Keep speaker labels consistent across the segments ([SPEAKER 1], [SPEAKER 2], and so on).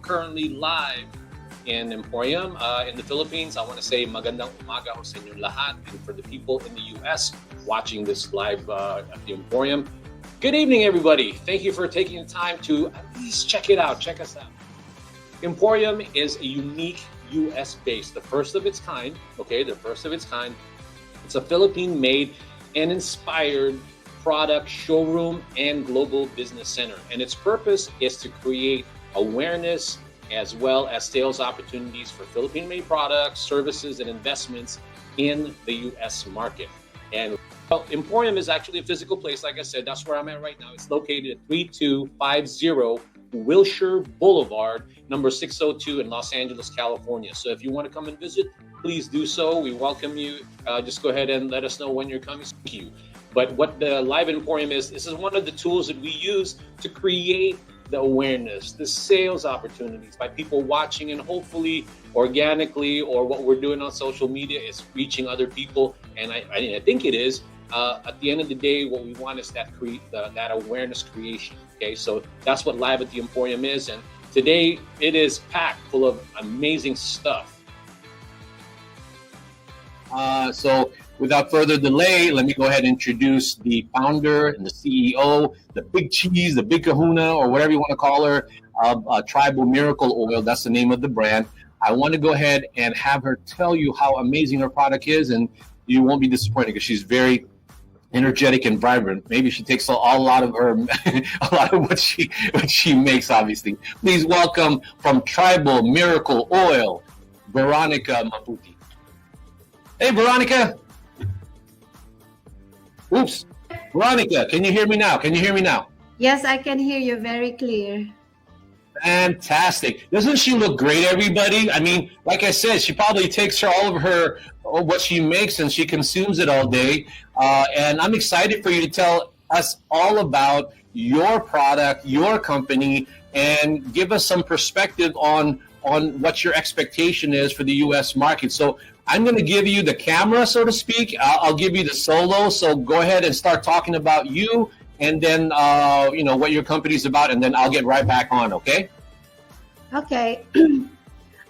[SPEAKER 1] currently live in EmPHorium in the Philippines. I want to say magandang umaga ho sa inyong lahat, and for the people in the US watching this live at the EmPHorium, good evening, everybody. Thank you for taking the time to at least check it out. Check us out. EmPHorium is a unique US based, the first of its kind. Okay, the first of its kind. It's a Philippine-made and inspired product showroom and global business center, and its purpose is to create awareness as well as sales opportunities for Philippine-made products, services, and investments in the US market. And well, EmPHorium is actually a physical place. Like I said, that's where I'm at right now. It's located at 3250 Wilshire Blvd, number 602 in Los Angeles, California. So if you want to come and visit, please do so. We welcome you. Just go ahead and let us know when you're coming. Thank you. But what the Live EmPHorium is, this is one of the tools that we use to create the awareness, the sales opportunities by people watching, and hopefully organically, or what we're doing on social media is reaching other people. And I think it is. At the end of the day, what we want is that awareness creation. Okay, so that's what Live at the EmPHorium is, and today it is packed full of amazing stuff.
[SPEAKER 2] So without further delay, let me go ahead and introduce the founder and the CEO, the big cheese, the big kahuna, or whatever you want to call her, of Tribal Miracle Oil. That's the name of the brand. I want to go ahead and have her tell you how amazing her product is, and you won't be disappointed because she's very energetic and vibrant. Maybe she takes a lot of her, a lot of what she makes. Obviously, please welcome from Tribal Miracle Oil, Veronica Maputi. Hey, Veronica. Oops, Veronica, can you hear me now? Can you hear me now?
[SPEAKER 3] Yes, I can hear you very clear.
[SPEAKER 2] Fantastic. Doesn't she look great, everybody? I mean, like I said, she probably takes all of her, what she makes, and she consumes it all day. And I'm excited for you to tell us all about your product, your company, and give us some perspective on what your expectation is for the U.S. market. So I'm going to give you the camera, so to speak. I'll give you the solo. So go ahead and start talking about you, and then what your company's about, and then I'll get right back on. Okay.
[SPEAKER 3] Okay.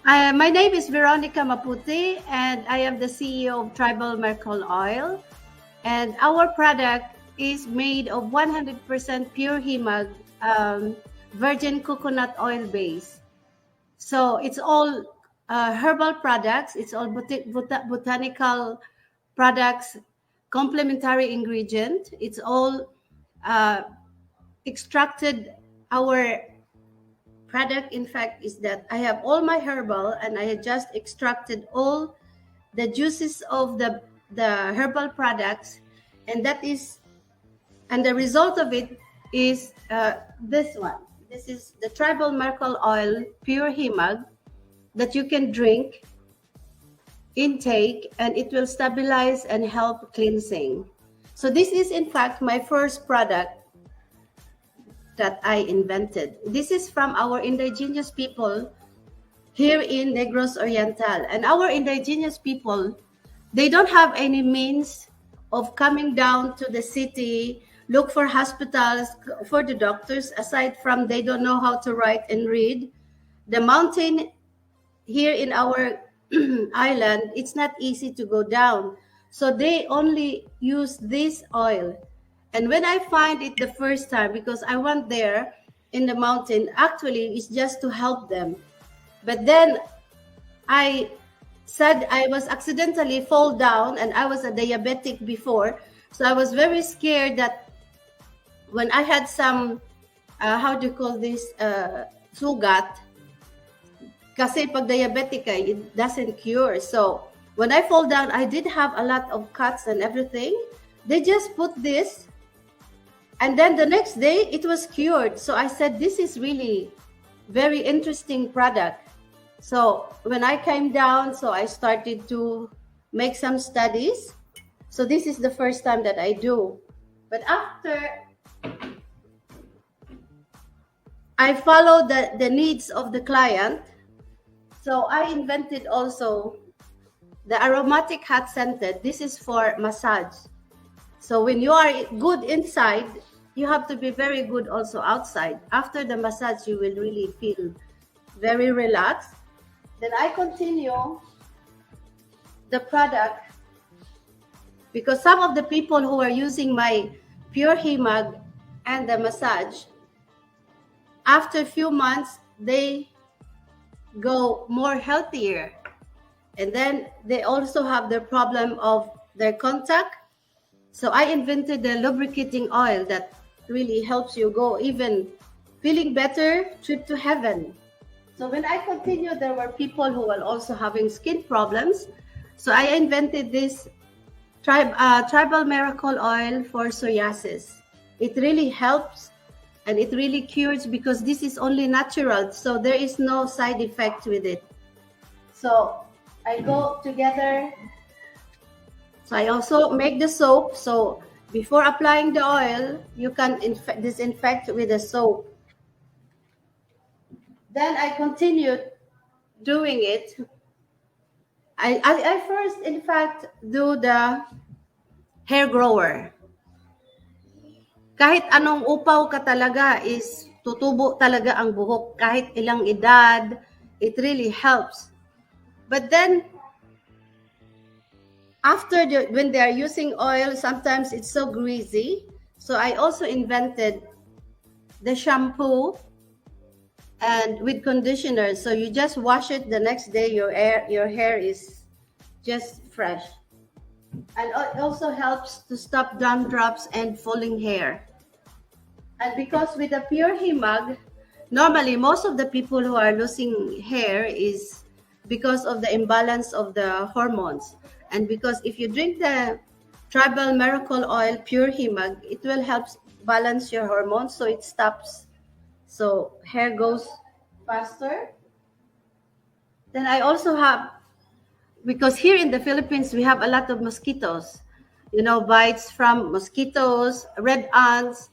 [SPEAKER 3] My name is Veronica Maputi, and I am the CEO of Tribal Miracle Oil. And our product is made of 100% pure Himag, virgin coconut oil base. So it's all herbal products. It's all botanical products, complementary ingredient. It's all extracted. Our product, in fact, is that I have all my herbal, and I have just extracted all the juices of the herbal products, and the result of it is this one. This is the Tribal Miracle Oil Pure Himag that you can drink, intake, and it will stabilize and help cleansing. So this is, in fact, my first product that I invented. This is from our indigenous people here in Negros Oriental. And our indigenous people, they don't have any means of coming down to the city, look for hospitals, for the doctors, aside from they don't know how to write and read. The mountain here in our island, it's not easy to go down. So they only use this oil. And when I find it the first time, because I went there in the mountain, actually it's just to help them. But then I said I was accidentally fall down, and I was a diabetic before. So I was very scared that when I had some, how do you call this, sugat, kasi pag diabetic ka, it doesn't cure. So when I fall down, I did have a lot of cuts and everything. They just put this, and then the next day it was cured. So I said, this is really very interesting product. So when I came down, so I started to make some studies. So this is the first time that I do. But after I followed the needs of the client, so I invented also the aromatic hot scented. This is for massage. So when you are good inside, you have to be very good also outside. After the massage, you will really feel very relaxed. Then I continue the product because some of the people who are using my pure Himag and the massage, after a few months, they go more healthier. And then they also have the problem of their contact. So I invented the lubricating oil that really helps you go even feeling better, trip to heaven. So when I continued, there were people who were also having skin problems. So I invented this tribal miracle oil for psoriasis. It really helps and it really cures because this is only natural. So there is no side effect with it. So I go together. So I also make the soap. So before applying the oil, you can disinfect with the soap. Then I continued doing it. I first, in fact, do the hair grower. Kahit anong upaw ka talaga is tutubo talaga ang buhok. Kahit ilang edad, it really helps. But then, when they are using oil, sometimes it's so greasy. So I also invented the shampoo and with conditioner. So you just wash it the next day, your hair is just fresh. And it also helps to stop dandruffs and falling hair. And because with the pure Himag, normally most of the people who are losing hair is because of the imbalance of the hormones. And because if you drink the tribal miracle oil, pure Himag, it will help balance your hormones so it stops. So hair goes faster. Then I also have, because here in the Philippines, we have a lot of mosquitoes, bites from mosquitoes, red ants.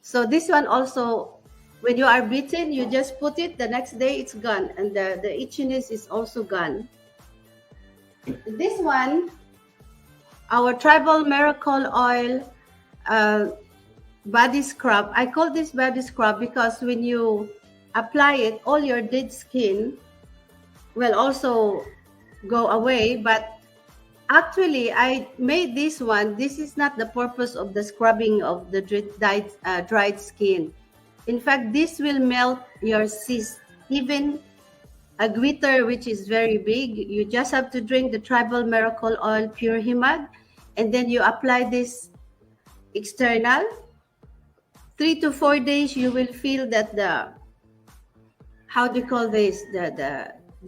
[SPEAKER 3] So this one also, when you are bitten, you just put it, the next day it's gone. And the itchiness is also gone. This one, our tribal miracle oil body scrub. I call this body scrub because when you apply it, all your dead skin will also go away. But actually, I made this one. This is not the purpose of the scrubbing of the dried skin. In fact, this will melt your cyst, even a glitter which is very big. You just have to drink the tribal miracle oil pure Himag, and then you apply this external. 3 to 4 days, you will feel that the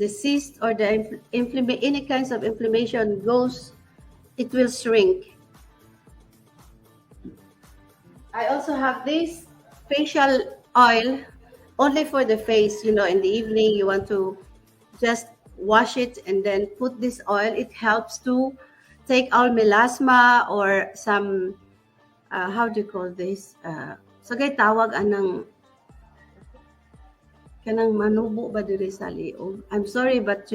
[SPEAKER 3] cyst or the any kinds of inflammation goes, it will shrink. I also have this facial oil only for the face. In the evening, you want to just wash it and then put this oil. It helps to take out melasma or some, so kay tawag anang kanang manubo ba diri sa liog. I'm sorry, but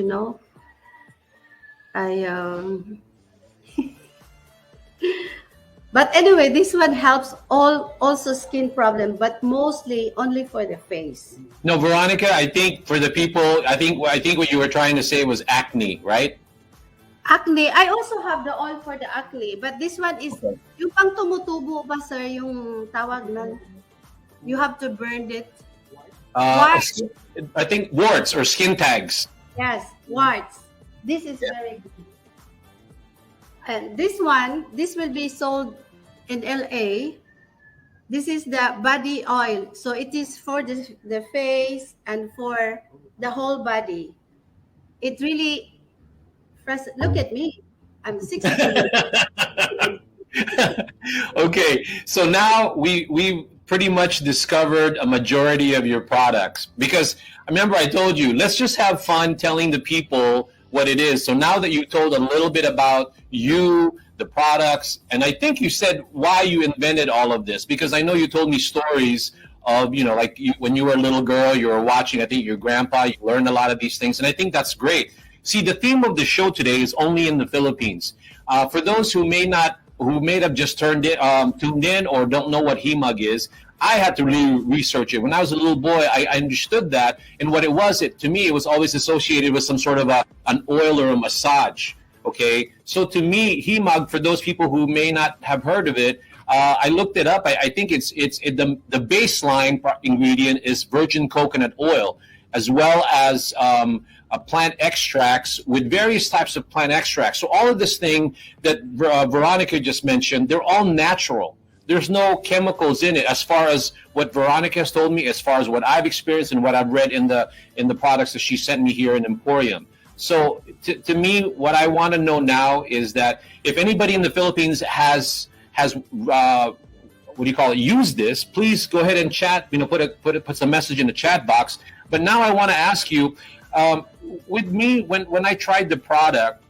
[SPEAKER 3] but anyway, this one helps also skin problem, but mostly only for the face.
[SPEAKER 2] No, Veronica, I think for the people, I think what you were trying to say was acne, right?
[SPEAKER 3] Acne. I also have the oil for the acne, but this one is yung pang tumutubo ba, sir, yung tawag nan. You have to burn it.
[SPEAKER 2] I think warts or skin tags.
[SPEAKER 3] Yes, warts. This is very good. And this will be sold in LA. This is the body oil. So it is for the face and for the whole body. It really, look at me. I'm 60.
[SPEAKER 2] Okay, so now we pretty much discovered a majority of your products, because remember I told you, let's just have fun telling the people what it is. So now that you told a little bit about you, the products, and I think you said why you invented all of this, because I know you told me stories of, when you were a little girl, you were watching, I think, your grandpa, you learned a lot of these things, and I think that's great. See, the theme of the show today is only in the Philippines. For those who may not who may have just tuned in or don't know what Himag is, I had to really research it. When I was a little boy, I understood that, and what it was, to me, it was always associated with some sort of an oil or a massage. Okay, so to me, Himag, for those people who may not have heard of it, I looked it up. I think the baseline ingredient is virgin coconut oil, as well as plant extracts with various types of plant extracts. So all of this thing that Veronica just mentioned, they're all natural. There's no chemicals in it, as far as what Veronica has told me, as far as what I've experienced and what I've read in the products that she sent me here in EmPHorium. So to me, what I want to know now is that if anybody in the Philippines has used this, please go ahead and chat. Put some message in the chat box. But now I want to ask you, with me, when I tried the product,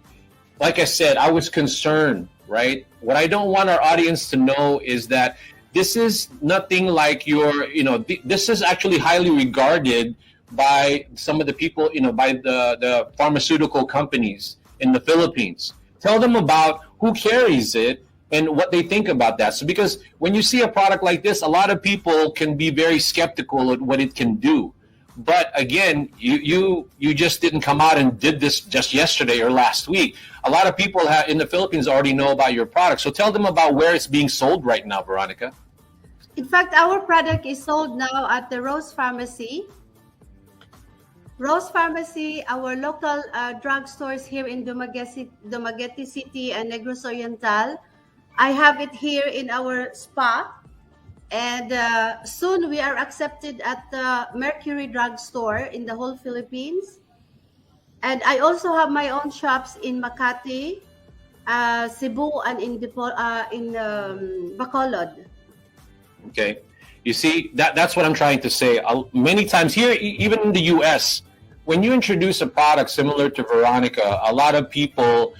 [SPEAKER 2] like I said, I was concerned. Right? What I don't want our audience to know is that this is nothing like this is actually highly regarded by some of the people, by the pharmaceutical companies in the Philippines. Tell them about who carries it and what they think about that. So, because when you see a product like this, a lot of people can be very skeptical at what it can do. But again, you just didn't come out and did this just yesterday or last week. A lot of people in the Philippines already know about your product. So tell them about where it's being sold right now, Veronica.
[SPEAKER 3] In fact, our product is sold now at the Rose Pharmacy. Rose Pharmacy, our local drugstores here in Dumaguete City and Negros Oriental. I have it here in our spa. And soon we are accepted at the Mercury Drugstore in the whole Philippines. And I also have my own shops in Makati, Cebu, and in Bacolod.
[SPEAKER 2] Okay. You see, that's what I'm trying to say. Many times here, even in the U.S., when you introduce a product similar to Veronica, a lot of people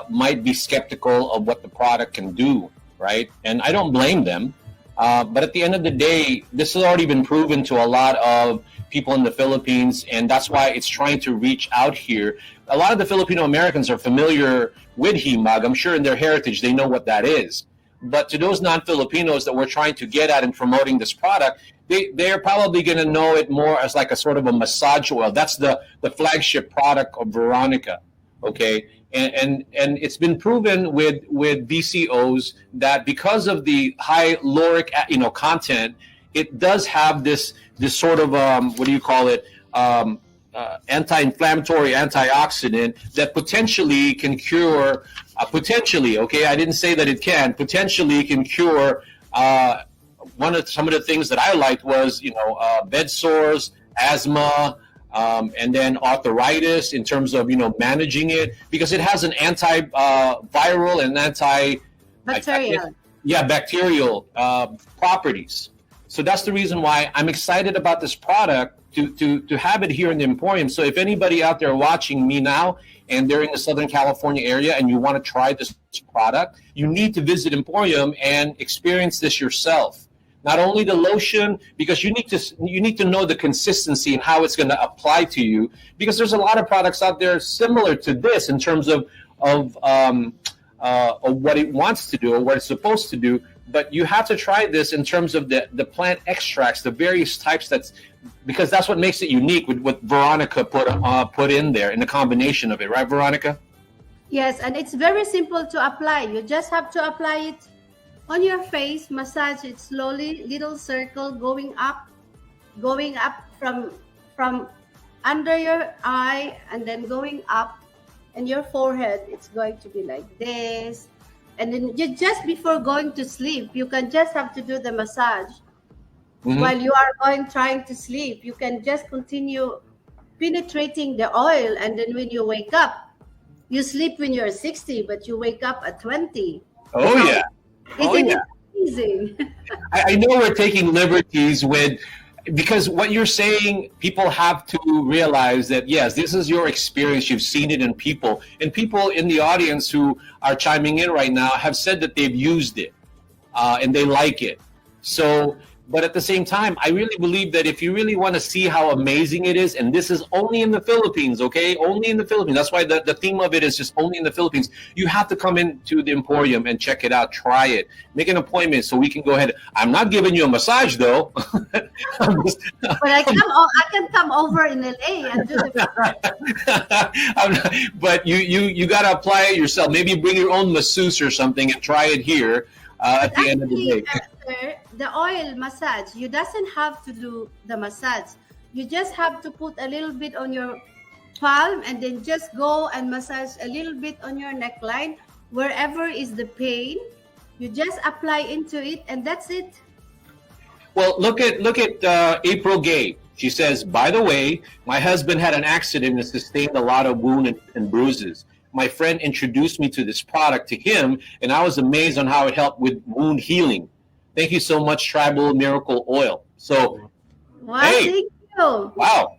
[SPEAKER 2] might be skeptical of what the product can do, right? And I don't blame them. But at the end of the day, this has already been proven to a lot of people in the Philippines, and that's why it's trying to reach out here. A lot of the Filipino Americans are familiar with Himag. I'm sure in their heritage they know what that is. But to those non-Filipinos that we're trying to get at in promoting this product, they're probably going to know it more as like a sort of a massage oil. That's the flagship product of Veronica, okay? And it's been proven with VCOs that because of the high lauric content, it does have this sort of anti-inflammatory, antioxidant that potentially can cure okay, I didn't say that it can potentially cure some of the things that I liked was bed sores, asthma, and then arthritis in terms of managing it, because it has an anti-viral and bacterial properties. So that's the reason why I'm excited about this product to have it here in the EmPHorium. So if anybody out there watching me now and they're in the Southern California area and you want to try this product, you need to visit EmPHorium and experience this yourself. Not only the lotion, because you need to know the consistency and how it's going to apply to you, because there's a lot of products out there similar to this in terms of what it wants to do or what it's supposed to do. But you have to try this in terms of the plant extracts, the various types. Because that's what makes it unique with what Veronica put in there in the combination of it, right, Veronica?
[SPEAKER 3] Yes, and it's very simple to apply. You just have to apply it on your face, massage it slowly, little circle going up from under your eye, and then going up in your forehead. It's going to be like this. And then just before going to sleep, you can just have to do the massage. Mm-hmm. While you are trying to sleep, you can just continue penetrating the oil, and then when you wake up, you sleep when you're 60, but you wake up at 20.
[SPEAKER 2] Oh, yeah.
[SPEAKER 3] Isn't it amazing?
[SPEAKER 2] I know we're taking liberties because what you're saying, people have to realize that, yes, this is your experience. You've seen it in people. And people in the audience who are chiming in right now have said that they've used it and they like it. So, but at the same time, I really believe that if you really want to see how amazing it is, and this is only in the Philippines, okay? Only in the Philippines. That's why the theme of it is just only in the Philippines. You have to come into the EmPHorium and check it out, try it, make an appointment so we can go ahead. I'm not giving you a massage though.
[SPEAKER 3] But I can come over in LA and do the.
[SPEAKER 2] But you got to apply it yourself. Maybe bring your own masseuse or something and try it here at the end of the day.
[SPEAKER 3] The oil massage, you doesn't have to do the massage. You just have to put a little bit on your palm and then just go and massage a little bit on your neckline. Wherever is the pain, you just apply into it and that's it.
[SPEAKER 2] Well, look at April Gay. She says, by the way, my husband had an accident and sustained a lot of wounds and bruises. My friend introduced me to this product to him, and I was amazed on how it helped with wound healing. Thank you so much, Tribal Miracle Oil. So,
[SPEAKER 3] wow,
[SPEAKER 2] hey,
[SPEAKER 3] thank you.
[SPEAKER 2] Wow,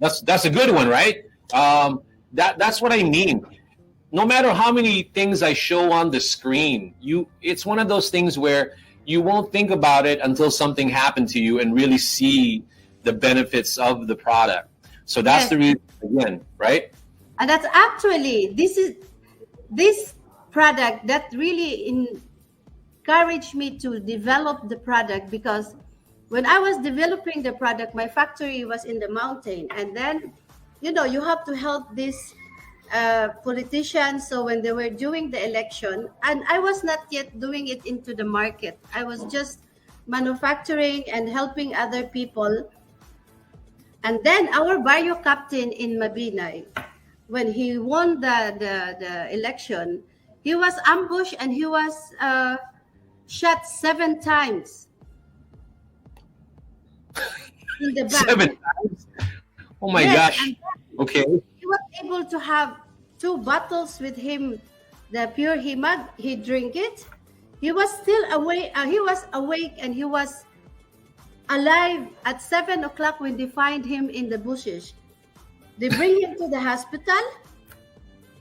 [SPEAKER 2] that's a good one, right? That's what I mean. No matter how many things I show on the screen, it's one of those things where you won't think about it until something happened to you and really see the benefits of the product. So that's the reason again, right?
[SPEAKER 3] And that's actually this product that really encouraged me to develop the product, because when I was developing the product, my factory was in the mountain, and then you have to help these politicians. So when they were doing the election, and I was not yet doing it into the market, I was just manufacturing and helping other people. And then our barrio captain in Mabinay, when he won the election, he was ambushed and he was shot 7 times in the back.
[SPEAKER 2] 7 times? Oh my gosh. Okay.
[SPEAKER 3] He was able to have 2 bottles with him, the pure Himag. He drank it. He was still awake. He was awake and he was alive at 7 o'clock when they find him in the bushes. They bring him to the hospital.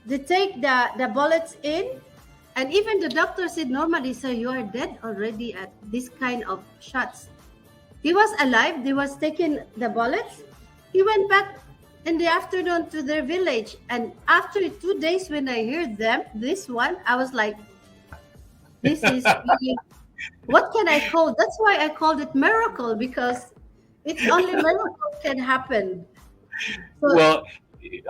[SPEAKER 3] They take the bullets in. And even the doctor said, normally, sir, you are dead already at this kind of shots. He was alive. They was taking the bullets. He went back in the afternoon to their village. And after 2 days, when I heard this one, I was like, this is really, what can I call? That's why I called it miracle, because it's only miracle can happen. So,
[SPEAKER 2] well,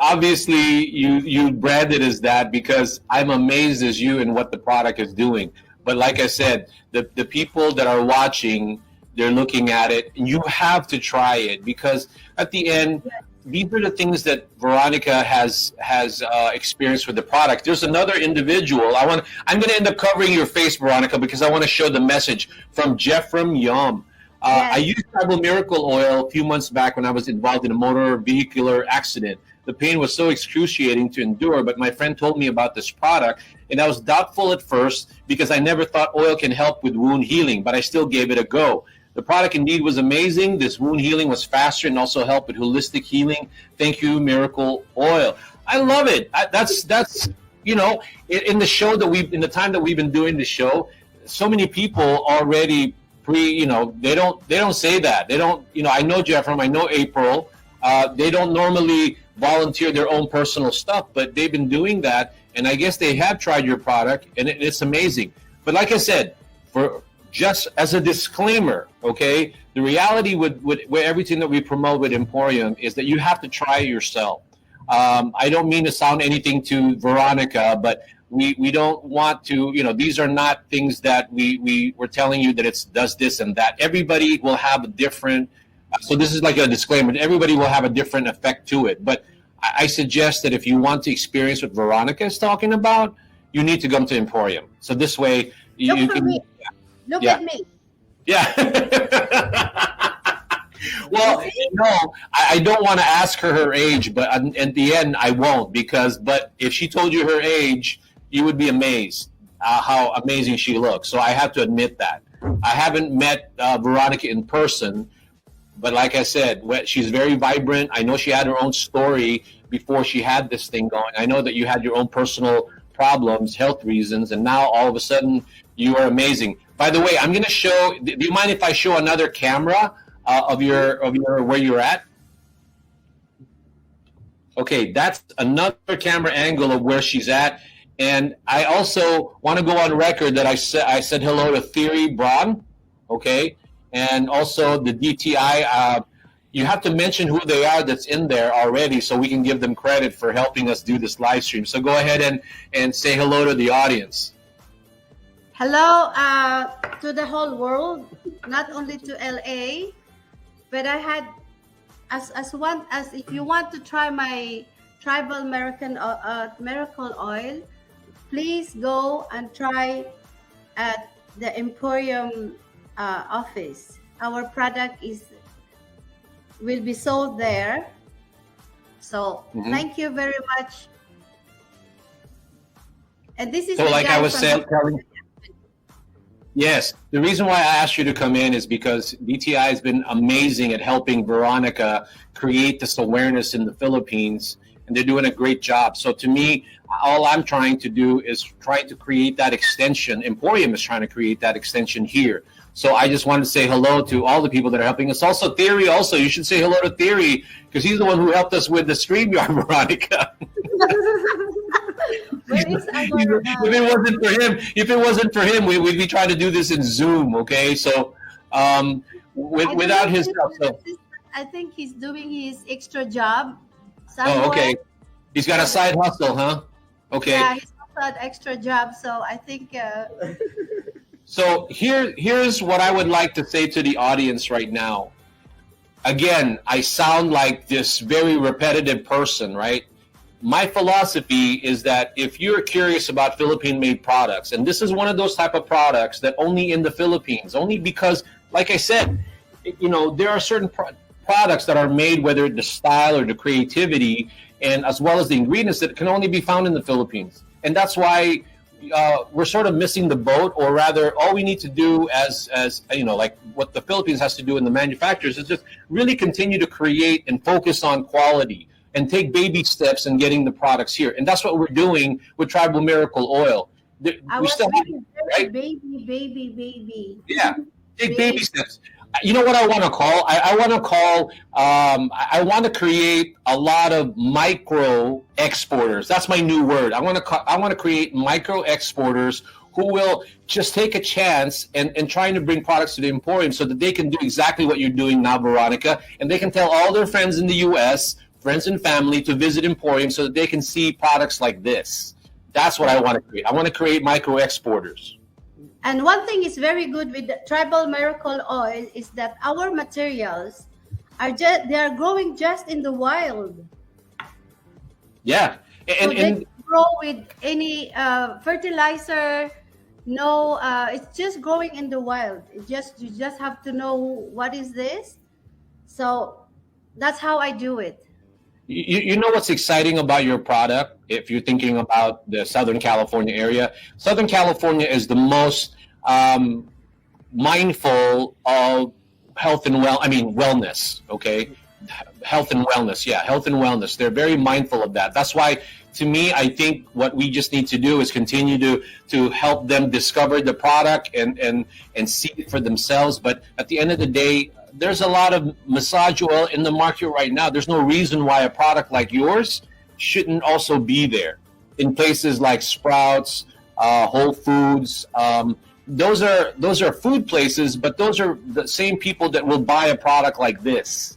[SPEAKER 2] obviously you brand it as that because I'm amazed as you in what the product is doing. But like I said, the people that are watching, they're looking at it, and you have to try it, because at the end, these are the things that Veronica has experienced with the product. There's another individual. I'm going to end up covering your face, Veronica, because I want to show the message from Jeffrem Yum. I used Tribal Miracle Oil a few months back when I was involved in a motor vehicular accident. The pain was so excruciating to endure, but my friend told me about this product, and I was doubtful at first because I never thought oil can help with wound healing, but I still gave it a go. The product indeed was amazing. This wound healing was faster and also helped with holistic healing. Thank you, Miracle Oil. I love it. That's in the show in the time that we've been doing the show, so many people already they don't say that. They don't, I know Jeffrem, I know April. They don't normally volunteer their own personal stuff, but they've been doing that, and I guess they have tried your product, and it's amazing. But like I said, for just as a disclaimer, okay, the reality with everything that we promote with EmPHorium is that you have to try it yourself. I don't mean to sound anything to Veronica, but we don't want to, these are not things that we're telling you that it does this and that. Everybody will have a different, so this is like a disclaimer, everybody will have a different effect to it. But I suggest that if you want to experience what Veronica is talking about, you need to come to EmPHorium. So this way you can...
[SPEAKER 3] Look at me.
[SPEAKER 2] Yeah. Well, I don't want to ask her age, but at the end, I won't, but if she told you her age, you would be amazed how amazing she looks. So I have to admit that. I haven't met Veronica in person, but like I said, she's very vibrant. I know she had her own story before she had this thing going. I know that you had your own personal problems, health reasons, and now all of a sudden you are amazing. By the way, I'm going to show. Do you mind if I show another camera of your where you're at? Okay, that's another camera angle of where she's at. And I also want to go on record that I said hello to Theory Braun, okay, and also the DTI. You have to mention who they are that's in there already, so we can give them credit for helping us do this live stream. So go ahead and say hello to the audience.
[SPEAKER 3] Hello to the whole world, not only to LA, but I had as if you want to try my tribal miracle oil, please go and try at the EmPHorium office. Our product will be sold there. So thank you very much. And this is
[SPEAKER 2] so like I was saying. Yes, the reason why I asked you to come in is because DTI has been amazing at helping Veronica create this awareness in the Philippines, and they're doing a great job. So to me, all I'm trying to do is try to create that extension. EmPHorium is trying to create that extension here. So I just wanted to say hello to all the people that are helping us. Also, Theory, you should say hello to Theory, because he's the one who helped us with the StreamYard, Veronica. If it wasn't for him, we'd be trying to do this in Zoom, okay? So without his help. So.
[SPEAKER 3] I think he's doing his extra job somewhere.
[SPEAKER 2] Oh, okay. He's got a side hustle, huh? Okay.
[SPEAKER 3] Yeah, he's got an extra job, so I think...
[SPEAKER 2] So here's what I would like to say to the audience right now. Again, I sound like this very repetitive person, right? My philosophy is that if you're curious about Philippine-made products, and this is one of those type of products that only in the Philippines, only because, like I said, there are certain products that are made, whether the style or the creativity, and as well as the ingredients that can only be found in the Philippines. And that's why we're sort of missing the boat, or rather, all we need to do as like what the Philippines has to do in the manufacturers is just really continue to create and focus on quality and take baby steps in getting the products here. And that's what we're doing with Tribal Miracle Oil.
[SPEAKER 3] Right? Baby.
[SPEAKER 2] Yeah, take baby steps. You know what I want to call? I want to create a lot of micro exporters. That's my new word. I want to create micro exporters who will just take a chance and trying to bring products to the EmPHorium so that they can do exactly what you're doing now, Veronica, and they can tell all their friends in the U.S., friends and family, to visit EmPHorium so that they can see products like this. That's what I want to create. I want to create micro exporters.
[SPEAKER 3] And one thing is very good with the Tribal Miracle Oil is that our materials they are growing just in the wild.
[SPEAKER 2] Yeah,
[SPEAKER 3] and they grow with any fertilizer. No, it's just growing in the wild. You just have to know what is this. So that's how I do it.
[SPEAKER 2] You know what's exciting about your product? If you're thinking about the Southern California area, Southern California is the most mindful of health and wellness. Okay, health and wellness. Yeah, health and wellness. They're very mindful of that. That's why, to me, I think what we just need to do is continue to help them discover the product and see it for themselves. But at the end of the day, there's a lot of massage oil in the market right now. There's no reason why a product like yours shouldn't also be there in places like Sprouts, Whole Foods. Those are food places, but those are the same people that will buy a product like this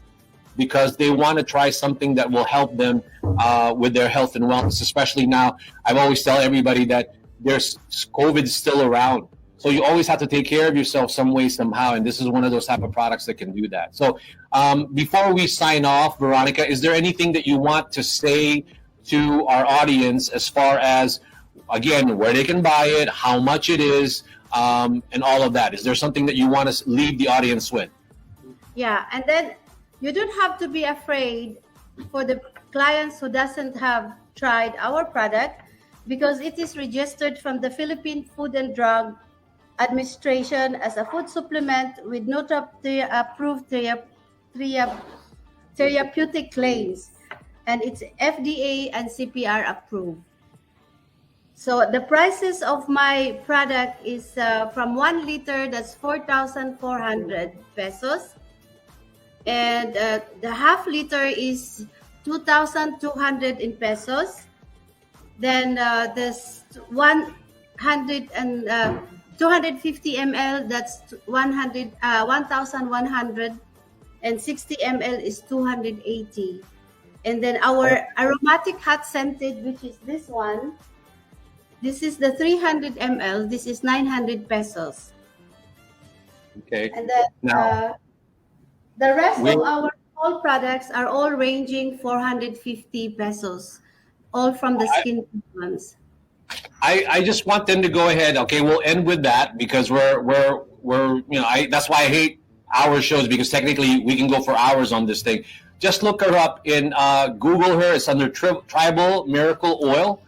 [SPEAKER 2] because they want to try something that will help them with their health and wellness. Especially now, I've always tell everybody that there's COVID still around. So you always have to take care of yourself some way, somehow, and this is one of those type of products that can do that. So before we sign off, Veronica, is there anything that you want to say to our audience as far as, again, where they can buy it, how much it is, and all of that? Is there something that you want to leave the audience with?
[SPEAKER 3] Yeah, and then you don't have to be afraid for the clients who doesn't have tried our product because it is registered from the Philippine Food and Drug Administration as a food supplement with approved therapeutic claims, and it's FDA and CPR approved. So the prices of my product is from 1 liter, that's 4,400 pesos. And the half liter is 2,200 in pesos. Then this 100 and 250 ml, that's 1,160 ml is 280. And then our aromatic hot scented, which is this one, this is the 300 ml. This is 900 pesos.
[SPEAKER 2] Okay.
[SPEAKER 3] And then
[SPEAKER 2] Now,
[SPEAKER 3] the rest of our all products are all ranging 450 pesos, all from the skin ones.
[SPEAKER 2] I just want them to go ahead. Okay, we'll end with that because we're that's why I hate hour shows, because technically we can go for hours on this thing. Just look her up in Google her. It's under Tribal Miracle Oil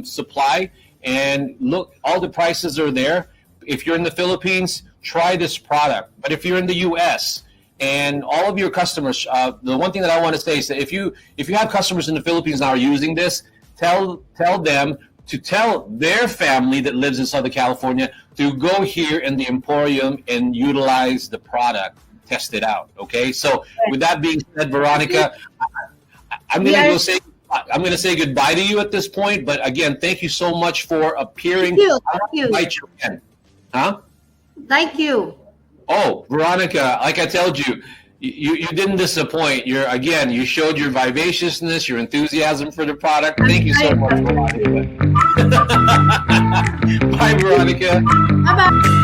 [SPEAKER 2] Supply, and look, all the prices are there. If you're in the Philippines, try this product. But if you're in the U.S. and all of your customers, the one thing that I want to say is that if you have customers in the Philippines now are using this, tell them to tell their family that lives in Southern California to go here in the EmPHorium and utilize the product, test it out. Okay. So with that being said, Veronica, I'm going to say goodbye to you at this point. But again, thank you so much for appearing.
[SPEAKER 3] Thank you.
[SPEAKER 2] Huh?
[SPEAKER 3] Thank you.
[SPEAKER 2] Oh, Veronica, like I told you, you didn't disappoint. You showed your vivaciousness, your enthusiasm for the product. Thank you so much, Veronica. Bye, Veronica.
[SPEAKER 3] Bye-bye.